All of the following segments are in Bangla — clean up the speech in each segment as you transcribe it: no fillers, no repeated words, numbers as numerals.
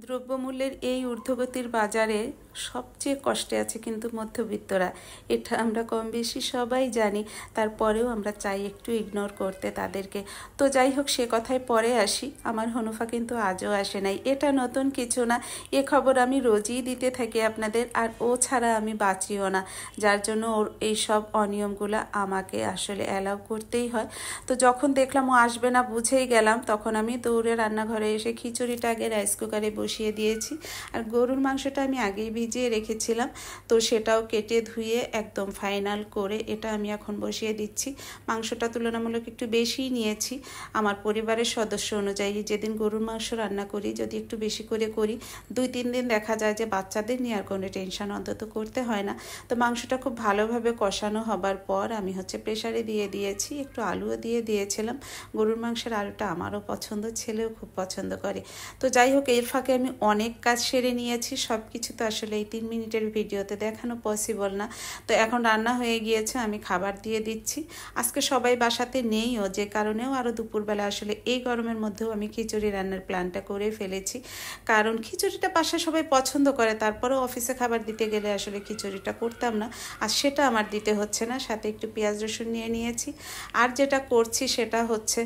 দ্রব্যমূল্যের এই ঊর্ধ্বগতির বাজারে সবচেয়ে কষ্টে আছে কিন্তু মধ্যবিত্তরা। এটা আমরা কম বেশি সবাই জানি, তারপরেও আমরা চাই একটু ইগনোর করতে তাদেরকে। তো যাই হোক, সে কথায় পরে আসি। আমার হনুফা কিন্তু আজও আসে নাই। এটা নতুন কিছু না, এ খবর আমি রোজই দিতে থাকি আপনাদের, আর ও ছাড়া আমি বাঁচিও না। যার জন্য ওর এইসব অনিয়মগুলো আমাকে আসলে অ্যালাউ করতেই হয়। তো যখন দেখলাম ও আসবে না, বুঝেই গেলাম, তখন আমি দৌড়ে রান্নাঘরে এসে খিচুড়িটা আগে রাইস কুকারে বসিয়ে দিয়েছি। আর গরুর মাংসটা আমি আগেই ভিজিয়ে রেখেছিলাম, তো সেটাও কেটে ধুয়ে একদম ফাইনাল করে এটা আমি এখন বসিয়ে দিচ্ছি। মাংসটা তুলনামূলক একটু বেশিই নিয়েছি আমার পরিবারের সদস্য অনুযায়ী। যেদিন গরুর মাংস রান্না করি, যদি একটু বেশি করে করি, 2-3 দিন দেখা যায় যে বাচ্চাদের নিয়ে আর কোনো টেনশন অন্তত করতে হয় না। তো মাংসটা খুব ভালোভাবে কষানো হবার পর আমি প্রেসারে দিয়ে দিয়েছি, একটু আলুও দিয়ে দিয়েছিলাম। গরুর মাংসের আলুটা আমারও পছন্দ, ছেলেও খুব পছন্দ করে। তো যাই হোক, এর ফাঁকে আমি অনেক কাজ সেরে নিয়েছি। সব কিছু তো আসলে এই 3 মিনিটের ভিডিওতে দেখানো পসিবল না। তো এখন রান্না হয়ে গিয়েছে, আমি খাবার দিয়ে দিচ্ছি। আজকে সবাই বাসাতে নেইও, যে কারণেও আরও দুপুরবেলা আসলে এই গরমের মধ্যেও আমি খিচুড়ি রান্নার প্ল্যানটা করে ফেলেছি। কারণ খিচুড়িটা বাসায় সবাই পছন্দ করে, তারপরেও অফিসে খাবার দিতে গেলে আসলে খিচুড়িটা করতাম না, আর সেটা আমার দিতে হচ্ছে না। সাথে একটু পেঁয়াজ রসুন নিয়ে নিয়েছি। আর যেটা করছি সেটা হচ্ছে,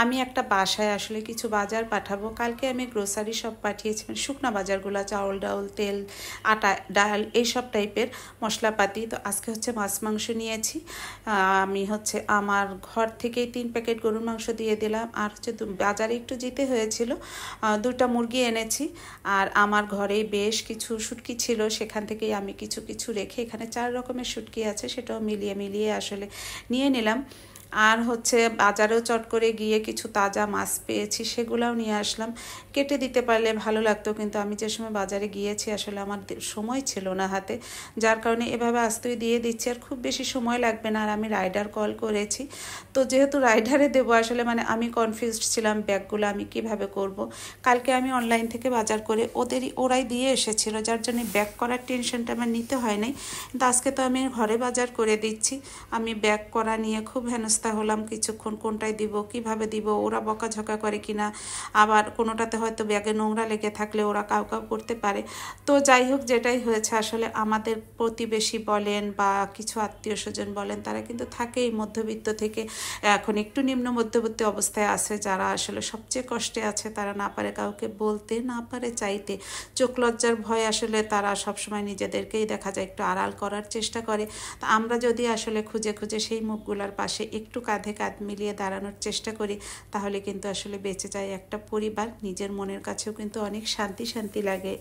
আমি একটা বাসায় আসলে কিছু বাজার পাঠাবো। কালকে আমি গ্রোসারি সব পাঠিয়েছি, মানে শুকনো বাজারগুলো, চাউল ডাউল, তেল, আটা, ডাল, এইসব টাইপের মশলাপাতি। তো আজকে মাছ মাংস নিয়েছি। আমি আমার ঘর থেকেই 3 প্যাকেট গরুর মাংস দিয়ে দিলাম। আর বাজারে একটু যেতে হয়েছিল, 2টা মুরগি এনেছি। আর আমার ঘরেই বেশ কিছু শুটকি ছিল, সেখান থেকেই আমি কিছু কিছু রেখে, এখানে 4 রকমের শুটকি আছে, সেটাও মিলিয়ে মিলিয়ে আসলে নিয়ে নিলাম। আর বাজারেও চট করে গিয়ে কিছু তাজা মাছ পেয়েছি, সেগুলোও নিয়ে আসলাম। কেটে দিতে পারলে ভালো লাগতো, কিন্তু আমি যে সময় বাজারে গিয়েছি আসলে আমার সময় ছিল না হাতে, যার কারণে এভাবে আস্তই দিয়ে দিচ্ছি। আর খুব বেশি সময় লাগবে না। আর আমি রাইডার কল করেছি, তো যেহেতু রাইডারে দেবো আসলে, আমি কনফিউজড ছিলাম ব্যাগগুলো আমি কিভাবে করব। কালকে আমি অনলাইন থেকে বাজার করে ওরাই দিয়ে এসেছিল, যার জন্য ব্যাগ করার টেনশনটা আমার নিতে হয় নাই। কিন্তু আজকে তো আমি ঘরে বাজার করে দিচ্ছি। আমি ব্যাগ করা নিয়ে খুব হেনস্থা হলাম কিছুক্ষণ, কোনটায় দিব, কিভাবে দিব, ওরা বকাঝকা করে কিনা, আবার কোনোটাতে হয়তো ব্যাগে নোংরা লেগে থাকলে ওরা কাউ কাউ করতে পারে। তো যাই হোক, যেটাই হয়েছে আসলে, আমাদের প্রতিবেশী বলেন বা কিছু আত্মীয় স্বজন বলেন, তারা কিন্তু থাকেই মধ্যবিত্ত থেকে এখন একটু নিম্ন মধ্যবিত্ত অবস্থায় আছে, যারা আসলে সবচেয়ে কষ্টে আছে। তারা না পারে কাউকে বলতে, না পারে চাইতে, চোখ লজ্জার ভয় আসলে তারা সবসময় নিজেদেরকেই দেখা যায় একটু আড়াল করার চেষ্টা করে। তা আমরা যদি আসলে খুঁজে খুঁজে সেই মুখগুলোর পাশে একটু কাঁধে কাঁধ মিলিয়ে দাঁড়ানোর চেষ্টা করি, তাহলে কিন্তু আসলে বেঁচে যায় একটা পরিবার। নিজের মনের কাছেও কিন্তু অনেক শান্তি শান্তি লাগে।